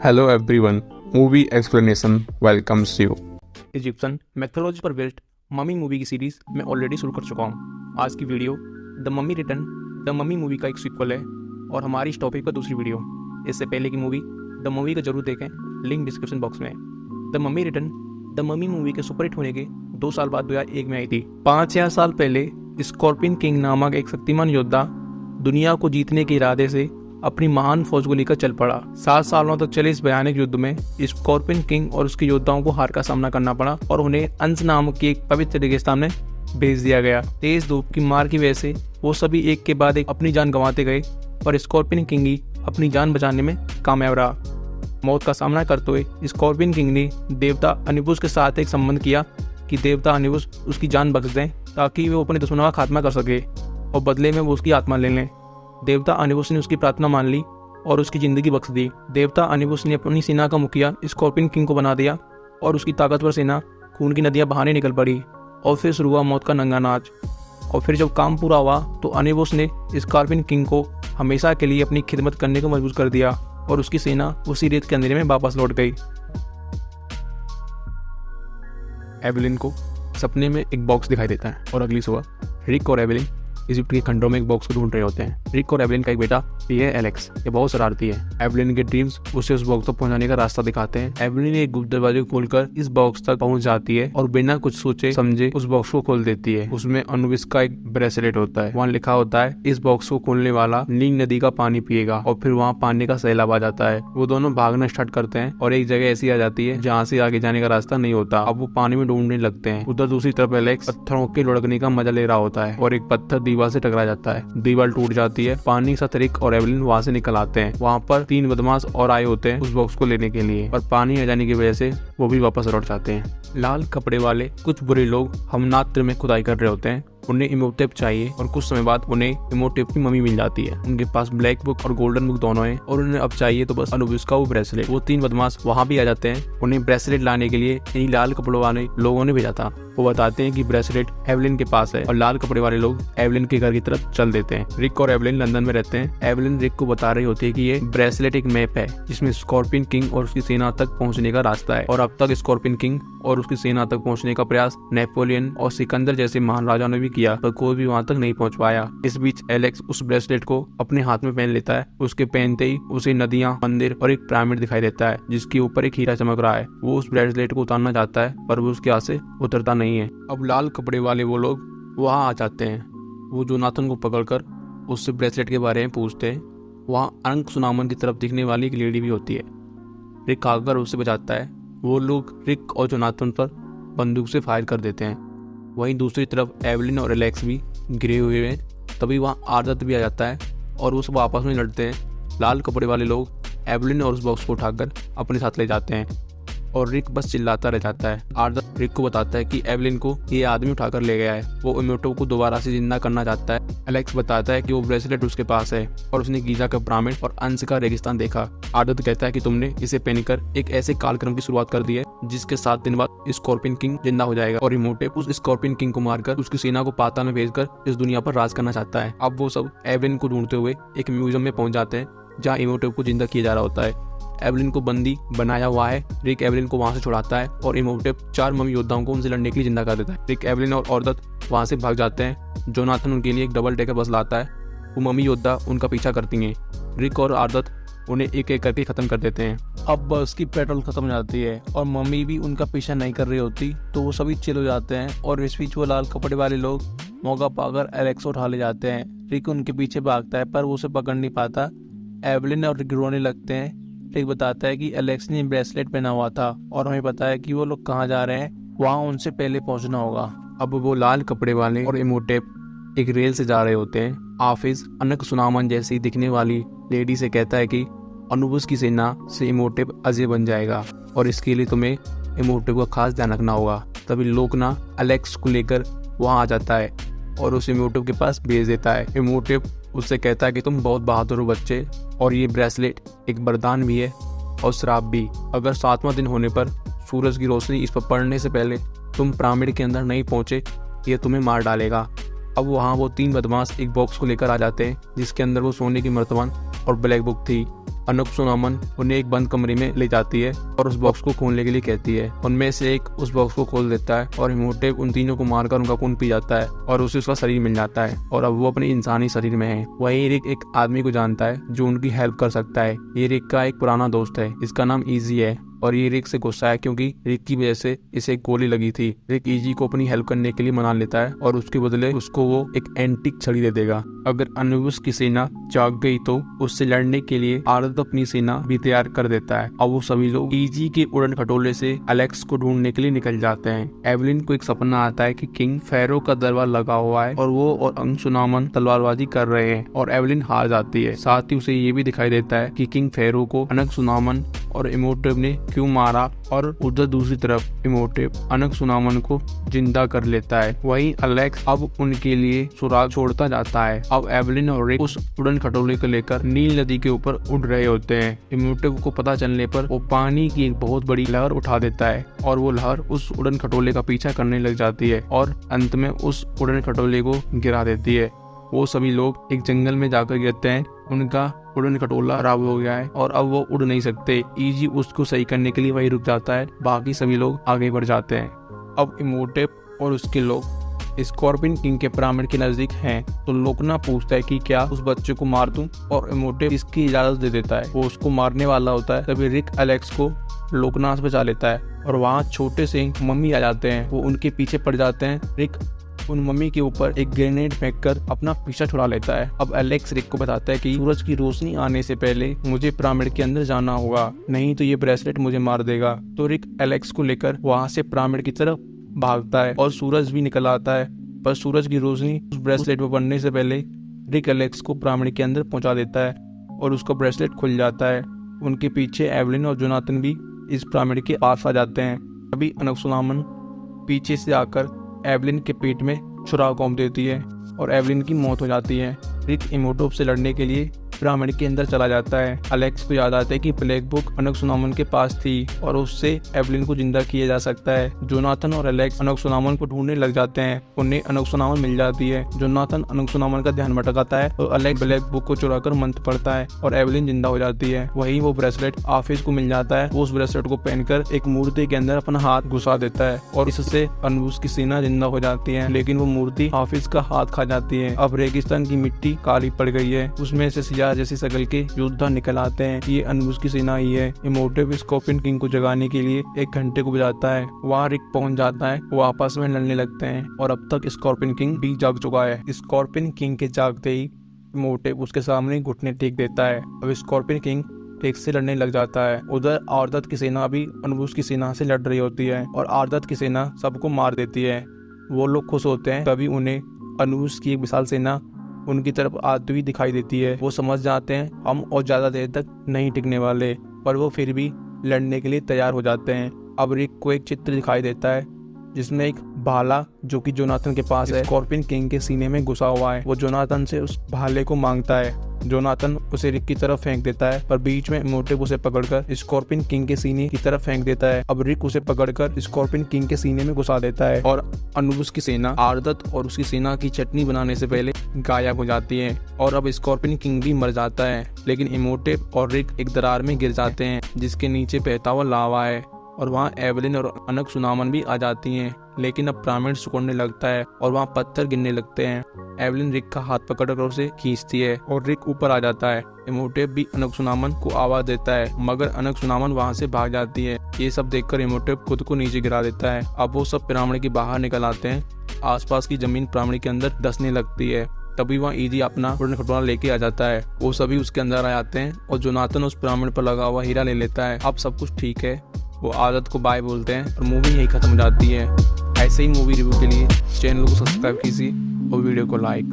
Hello everyone, Movie Explanation welcomes you. Egyptian mythology पर based mummy movie की series मैं already शुरू कर चुका हूँ। आज की video the mummy return the mummy movie का एक सीक्वल है और हमारी इस टॉपिक पर दूसरी वीडियो। इससे पहले की मूवी द ममी को जरूर देखें, लिंक डिस्क्रिप्शन बॉक्स में। The mummy return the mummy movie के सुपरहिट होने के 2 साल बाद 2001 में आई थी। 5 साल पहले स्कॉर्पियन किंग नामक एक शक्तिमान योद्धा दुनिया को जीतने के इरादे से अपनी महान फौज को लेकर चल पड़ा। 7 सालों तक चले इस भयानक युद्ध में स्कॉर्पियन किंग और उसके योद्धाओं को हार का सामना करना पड़ा और उन्हें अंश नामक की एक पवित्र रेगिस्तान में भेज दिया गया। तेज धूप की मार की वजह से वो सभी एक के बाद एक अपनी जान गंवाते गए, पर स्कॉर्पियन किंग ही अपनी जान बचाने में कामयाब रहा। मौत का सामना करते हुए स्कॉर्पियन किंग ने देवता अनिबुस के साथ एक संबंध किया कि देवता अनिबुस उसकी जान बख्श दें ताकि वो अपने दुश्मनों का खात्मा कर सके और बदले में वो उसकी आत्मा ले लें। देवता अनिबुस ने उसकी प्रार्थना मान ली और उसकी जिंदगी बख्श दी। देवता अनिबुस ने अपनी सेना का मुखिया स्कॉर्पियन किंग को बना दिया और उसकी ताकतवर सेना खून की नदियां बहाने निकल पड़ी और फिर शुरू हुआ मौत का नंगा नाच। और फिर जब काम पूरा हुआ तो अनिबुस ने स्कॉर्पियन किंग को हमेशा के लिए अपनी खिदमत करने को मजबूर कर दिया और उसकी सेना उसी रेत के अंधेरे में वापस लौट गई। एवेलिन को सपने में एक बॉक्स दिखाई देता है और अगली सुबह रिक और एवेलिन इजिप्ट के खंडों में एक बॉक्स को ढूंढ रहे होते हैं। रिक और एवेलिन का एक बेटा ये एलेक्स, ये बहुत शरारती है। एवेलिन के ड्रीम्स उसे उस बॉक्स तक पहुंचाने का रास्ता दिखाते हैं। एवेलिन एक गुप्त दरवाजे को खोलकर इस बॉक्स तक पहुंच जाती है और बिना कुछ सोचे समझे उस बॉक्स को खोल देती है। उसमें अनुबिस का एक ब्रेसलेट होता है। वहाँ लिखा होता है इस बॉक्स को खोलने वाला नील नदी का पानी पिएगा, और फिर वहाँ पानी का सैलाब आ जाता है। वो दोनों भागना स्टार्ट करते हैं और एक जगह ऐसी आ जाती है जहाँ से आगे जाने का रास्ता नहीं होता। अब वो पानी में डूबने लगते हैं। उधर दूसरी तरफ एलेक्स पत्थरों के लुढ़कने का मजा ले रहा होता है और एक पत्थर दीवार से टकरा जाता है। दीवार टूट जाती है। पानी के साथ रिक और एवेलिन वहाँ से निकल आते हैं। वहाँ पर 3 बदमाश और आए होते हैं उस बॉक्स को लेने के लिए, पर पानी आ जाने की वजह से वो भी वापस लौट जाते हैं। लाल कपड़े वाले कुछ बुरे लोग हमनात्र में खुदाई कर रहे होते हैं। उन्हें इमोटेप चाहिए और कुछ समय बाद उन्हें इमोटेप की मम्मी मिल जाती है। उनके पास ब्लैक बुक और गोल्डन बुक दोनों हैं और उन्हें अब चाहिए तो बस अनुबिस का वो ब्रेसलेट। वो 3 बदमाश वहाँ भी आ जाते हैं। उन्हें ब्रेसलेट लाने के लिए इन्हीं लाल कपड़ों वाले लोगों ने भेजा था। वो बताते हैं कि ब्रेसलेट एवेलिन के पास है और लाल कपड़े वाले लोग एवेलिन के घर की तरफ चल देते हैं। रिक और एवेलिन लंदन में रहते हैं। एवेलिन रिक को बता रही होती है कि ये ब्रेसलेट एक मैप है जिसमें स्कॉर्पियन किंग और उसकी सेना तक पहुंचने का रास्ता है, और अब तक स्कॉर्पियन किंग और उसकी सेना तक पहुंचने का प्रयास नेपोलियन और सिकंदर जैसे महान राजाओं ने भी किया, पर कोई भी वहां तक नहीं पहुंच पाया। इस बीच एलेक्स उस ब्रेसलेट को अपने हाथ में पहन लेता है। उसके पहनते ही उसे नदियां, मंदिर और एक पिरामिड दिखाई देता है जिसके ऊपर एक हीरा चमक रहा है। वो उस ब्रेसलेट को उतारना चाहता है पर वो उसके हाथ से उतरता नहीं है। अब लाल कपड़े वाले वो लोग वहाँ आ जाते हैं। वो जोनाथन को पकड़कर उससे ब्रेसलेट के बारे में पूछते हैं। वहाँ अंक सुनामन की तरफ दिखने वाली एक लेडी भी होती है। रिक आकर उसे बचाता है। वो लोग रिक और जोनाथन पर बंदूक से फायर कर देते हैं। वहीं दूसरी तरफ एवेलिन और एलेक्स भी गिरे हुए हैं। तभी वहाँ आर्दत भी आ जाता है और वो सब आपस में लड़ते हैं। लाल कपड़े वाले लोग एवेलिन और उस बॉक्स को उठाकर अपने साथ ले जाते हैं और रिक बस चिल्लाता रह जाता है। आर्दत रिक को बताता है कि एवेलिन को ये आदमी उठाकर ले गया है। वो इमोटेप को दोबारा से जिंदा करना चाहता है। एलेक्स बताता है कि वो ब्रेसलेट उसके पास है और उसने गीजा का पिरामिड और अंश का रेगिस्तान देखा। आर्दत कहता है कि तुमने इसे पहनकर एक ऐसे कालक्रम की शुरुआत कर दी है जिसके 7 दिन बाद स्कॉर्पियन किंग जिंदा हो जाएगा, और इमोटेप उस स्कॉर्पियन किंग को मारकर उसकी सेना को पाताल में भेजकर इस दुनिया पर राज करना चाहता है। अब वो सब एवेलिन को ढूंढते हुए एक म्यूजियम में पहुंच जाते हैं जहाँ इमोटेप को जिंदा किया जा रहा होता है। एवेलिन को बंदी बनाया हुआ है। रिक एवेलिन को वहां से छुड़ाता है और इमोटेप 4 ममी योद्धाओं को उनसे लड़ने के लिए जिंदा कर देता है। रिक, एवेलिन और आर्दत वहां से भाग जाते हैं। जोनाथन उनके लिए एक डबल डेकर बस लाता है। वो ममी योद्धा उनका पीछा करती हैं। रिक और आर्दत उन्हें एक एक करके खत्म कर देते हैं। अब बस की पेट्रोल खत्म हो जाती है और मम्मी भी उनका पीछा नहीं कर रही होती, तो वो सभी चिल हो जाते हैं और इस बीच वो लाल कपड़े वाले लोग मौका पाकर एलेक्स उठा ले जाते हैं। रिक उनके पीछे भागता है पर वो उसे पकड़ नहीं पाता। एवेलिन और रिक रोने लगते हैं। रिक बताता है कि एलेक्स ने ब्रेसलेट पहना हुआ था और हमें पता है कि वो लोग कहाँ जा रहे हैं, वहाँ उनसे पहले पहुँचना होगा। अब वो लाल कपड़े वाले और इमोटेप एक रेल से जा रहे होते हैं। आफिस अनक सुनामन जैसी दिखने वाली लेडी से कहता है कि अनुबुस की सेना से इमोटेप अजय बन जाएगा और इसके लिए तुम्हें इमोटेप का खास ध्यान रखना होगा। तभी लोकना एलेक्स को लेकर वहाँ आ जाता है और उस इमोटेप के पास भेज देता है। इमोटेप उससे कहता है कि तुम बहुत बहादुर हो बच्चे, और ये ब्रेसलेट एक वरदान भी है और श्राप भी। अगर 7वां दिन होने पर सूरज की रोशनी इस पर पड़ने से पहले तुम पिरामिड के अंदर नहीं पहुंचे, ये तुम्हें मार डालेगा। अब वहाँ वो 3 बदमाश एक बॉक्स को लेकर आ जाते हैं जिसके अंदर वो सोने की मर्तबान और ब्लैक बुक थी। अनकुसुमामन उन्हें एक बंद कमरे में ले जाती है और उस बॉक्स को खोलने के लिए कहती है। उनमें से एक उस बॉक्स को खोल देता है और इमोटेब उन तीनों को मारकर उनका खून पी जाता है और उसे उसका शरीर मिल जाता है और अब वो अपने इंसानी शरीर में है। वहीं रिक एक आदमी को जानता है जो उनकी हेल्प कर सकता है। ये रिक का एक पुराना दोस्त है, इसका नाम इजी है और ये रिक से गुस्सा है क्योंकि रिक की वजह से इसे गोली लगी थी। रिक इजी को अपनी हेल्प करने के लिए मना लेता है और उसके बदले उसको वो एक एंटीक छड़ी दे देगा। अगर अनुबुस की सेना जाग गई तो उससे लड़ने के लिए आरत अपनी सेना भी तैयार कर देता है। अब वो सभी लोग इजी के उड़न खटोले से एलेक्स को ढूंढने के लिए निकल जाते हैं। एवलिन को एक सपना आता है कि किंग फेरो का दरबार लगा हुआ है और वो और अनकुसुमामन तलवारबाजी कर रहे हैं और एवलिन हार जाती है। साथ ही उसे ये भी दिखाई देता है कि किंग फेरो को अनकुसुमामन और इमोटेब ने क्यों मारा और उधर दूसरी तरफ इमोटेब अनकुसुमामन को जिंदा कर लेता है। वहीं एलेक्स अब उनके लिए सुराग छोड़ता जाता है। अब एवलिन और रिक उस उड़न खटोले को लेकर नील नदी के ऊपर उड़ रहे होते हैं। इमोटेब को पता चलने पर वो पानी की एक बहुत बड़ी लहर उठा देता है और वो लहर उस उड़न खटोले का पीछा करने लग जाती है और अंत में उस उड़न खटोले को गिरा देती है। वो सभी लोग एक जंगल में जाकर गिरते हैं। उनका उड़न खटोला खराब हो गया है और अब वो उड़ नहीं सकते। इजी उसको सही करने के लिए वही रुक जाता है, बाकी सभी लोग आगे बढ़ जाते हैं। अब इमोटेब और उसके लोग स्कॉर्पियन किंग के पिरामिड के नजदीक हैं तो लोकना पूछता है कि क्या उस बच्चे को मार दूं और इमोटेब इसकी इजाजत दे देता है। वो उसको मारने वाला होता है तभी रिक एलेक्स को लोकना से बचा लेता है और वहाँ छोटे से मम्मी आ जाते हैं। वो उनके पीछे पड़ जाते हैं। रिक उन मम्मी के ऊपर एक ग्रेनेड फेंककर अपना पीछा छुड़ा लेता है। अब एलेक्स रिक को बताता है कि सूरज की रोशनी आने से पहले मुझे पिरामिड के अंदर जाना होगा, नहीं तो ये ब्रेसलेट मुझे मार देगा। तो रिक एलेक्स को लेकर वहाँ से पिरामिड की तरफ भागता है और सूरज भी निकल आता है, पर सूरज की रोशनी उस ब्रेसलेट पर पड़ने से पहले रिक एलेक्स को पिरामिड के अंदर पहुंचा देता है और उसका ब्रेसलेट खुल जाता है। उनके पीछे एवलिन और जोनाथन भी इस पिरामिड के पास आ जाते हैं। अभी अनकुसुमामन पीछे से आकर एवलिन के पेट में छुरा घोंप देती है और एवलिन की मौत हो जाती है। रिक इमोटेब से लड़ने के लिए पिरामिड के अंदर चला जाता है। एलेक्स को याद आता है कि ब्लैक बुक अनकुसुमामन के पास थी और उससे एवलिन को जिंदा किया जा सकता है। जोनाथन और एलेक्स अनकुसुमामन को ढूंढने लग जाते हैं। उन्हें अनकुसुमामन मिल जाती है। जोनाथन अनकुसुमामन का ध्यान भटकाता है और एलेक्स ब्लैक बुक को चुराकर मंत्र पढ़ता है और एवलिन जिंदा हो जाती है। वहीं वो ब्रेसलेट आफिस को मिल जाता है। वो उस ब्रेसलेट को पहनकर एक मूर्ति के अंदर अपना हाथ घुसा देता है और इससे अनुबुस की सेना जिंदा हो जाती है, लेकिन वो मूर्ति आफिस का हाथ खा जाती है। अब रेगिस्तान की मिट्टी काली पड़ गई है, उसमें से सियाह जैसी शकल के योद्धा निकल आते हैं। ये अनुबुस की सेना ही है। इमोटेब स्कॉर्पियन किंग को जगाने के लिए एक घंटे को बजाता है। वहाँ रिक पहुंच जाता है। वो आपस में लड़ने लगते हैं और अब तक स्कॉर्पियन किंग भी जाग चुका है। स्कॉर्पियन किंग के जागते ही इमोटेब उसके सामने घुटने टेक देता है। अब स्कॉर्पियन किंग रिक से लड़ने लग जाता है। उधर आरदत की सेना भी अनुबुस की सेना से लड़ रही होती है और आरदत की सेना सबको मार देती है। वो लोग खुश होते हैं, तभी उन्हें अनुबुस की एक विशाल सेना उनकी तरफ आती हुई दिखाई देती है। वो समझ जाते हैं हम और ज्यादा देर तक नहीं टिकने वाले, पर वो फिर भी लड़ने के लिए तैयार हो जाते हैं। अब रिक को एक चित्र दिखाई देता है जिसमें एक भाला जो कि जोनाथन के पास है, स्कॉर्पियन किंग के सीने में घुसा हुआ है। वो जोनाथन से उस भाले को मांगता है। जोनाथन उसे रिक की तरफ फेंक देता है, पर बीच में इमोटेब उसे पकड़कर स्कॉर्पियन किंग के सीने की तरफ फेंक देता है। अब रिक उसे पकड़कर स्कॉर्पियन किंग के सीने में घुसा देता है और अनुबुस की सेना आरदत और उसकी सेना की चटनी बनाने से पहले गायब हो जाती है और अब स्कॉर्पियन किंग भी मर जाता है। लेकिन इमोटेब और रिक एक दरार में गिर जाते हैं जिसके नीचे बहता हुआ लावा है और वहाँ एवलिन और अनकुसुमामन भी आ जाती हैं। लेकिन अब पिरामिड सिकुड़ने लगता है और वहाँ पत्थर गिरने लगते हैं। एवलिन रिक का हाथ पकड़कर उसे खींचती है और रिक ऊपर आ जाता है। इमोटेब भी अनकुसुमामन को आवाज देता है, मगर अनकुसुमामन वहाँ से भाग जाती है। ये सब देखकर इमोटेब खुद को नीचे गिरा देता है। अब वो सब पिरामिड के बाहर निकल आते हैं। आसपास की जमीन पिरामिड के अंदर धंसने लगती है। तभी वहाँ इजी अपना उड़न खटोला लेके आ जाता है। वो सभी उसके अंदर आ जाते हैं और जोनाथन उस पिरामिड पर लगा हुआ हीरा ले लेता है। अब सब कुछ ठीक है। वो आदत को बाय बोलते हैं और मूवी यही खत्म हो जाती है। ऐसे ही मूवी रिव्यू के लिए चैनल को सब्सक्राइब कीजिए और वीडियो को लाइक